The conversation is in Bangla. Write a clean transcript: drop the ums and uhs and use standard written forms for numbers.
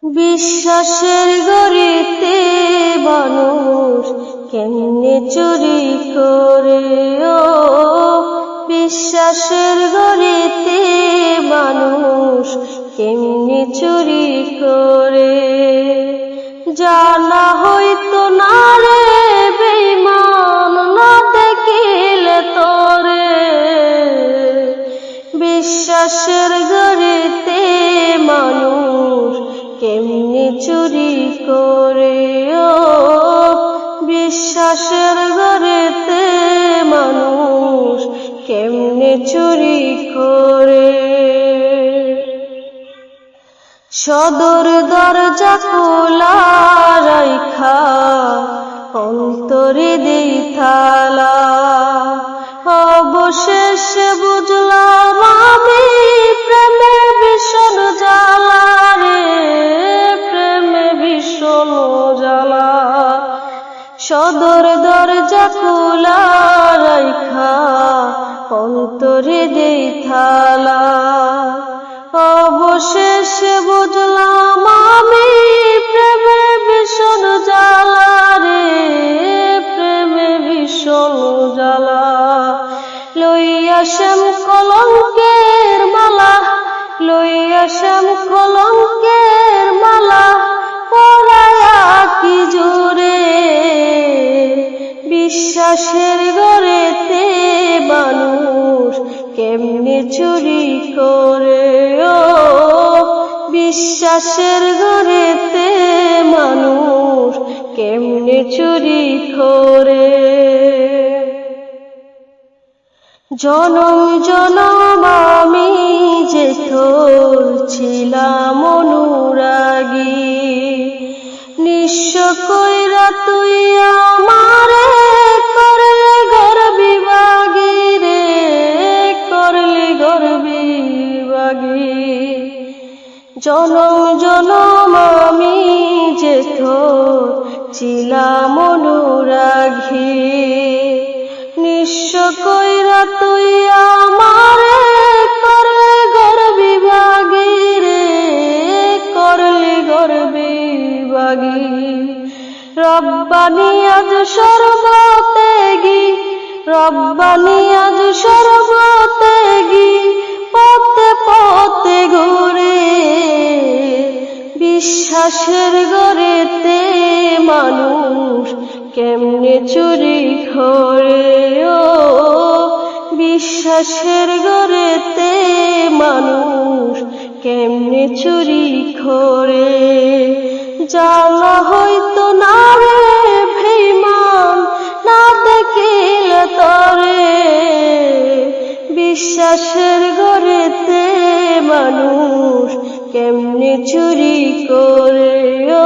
বিশ্বাসের গড়িতে মানুষ কেমনে চুরি করে, ও বিশ্বাসের গড়িতে মানুষ কেমনে চুরি করে। জানা হইতো না রে বেঈমান, না দেখিলে তোরে। বিশ্বাসের গড়িতে মানুষ কেমনে চুরি করে, ও বিশ্বাসের গড়েতে মানুষ কেমনে চুরি করে। সদর দরজা খোলা রাইখা অন্তরে দেই তালা, অবশেষে বুঝলাম আমি প্রেমে ভীষণ জ্বালা রে, প্রেমে ভীষণ জ্বালা। সদর দরজা খোলা রাইখা অন্তরে দেই তালা, অবশেষে বুঝলাম আমি প্রেমে ভীষণ জ্বালা রে, প্রেমে ভীষণ জ্বালা। লইয়া শ্যাম কলঙ্কের মালা, লইয়া শ্যাম কলঙ্কের মালা, পরায়া কি জোরে। বিশ্বাসের গড়েতে মানুষ কেমনে চুরি করে, ও বিশ্বাসের গড়েতে মানুষ কেমনে চুরি করে। জনম জনম আমি যে তোর ছিলাম অনুরাগী, নিঃস্ব কইরা তুই আমারে করলে গর্বিবাগী রে, করলে গর্বিবাগী। জনম জনম আমি যে তোর ছিলাম অনুরাগী, নিঃস্ব কইরা তুই আমারে করলে গর্বিবাগী রে, করলে গর্বিবাগী। রব্বানি আজ সর্বত্যাগী, রব্বানি আজ সর্বত্যাগী, পথে পথে ঘুরে। বিশ্বাসের গড়েতে মানুষ কেমনে চুরি করে, ও বিশ্বাসের গড়েতে মানুষ কেমনে চুরি করে। জানা হইতো না রে বেঈমান, না দেখিলে তোরে। বিশ্বাসের গড়েতে মানুষ কেমনে চুরি করে, ও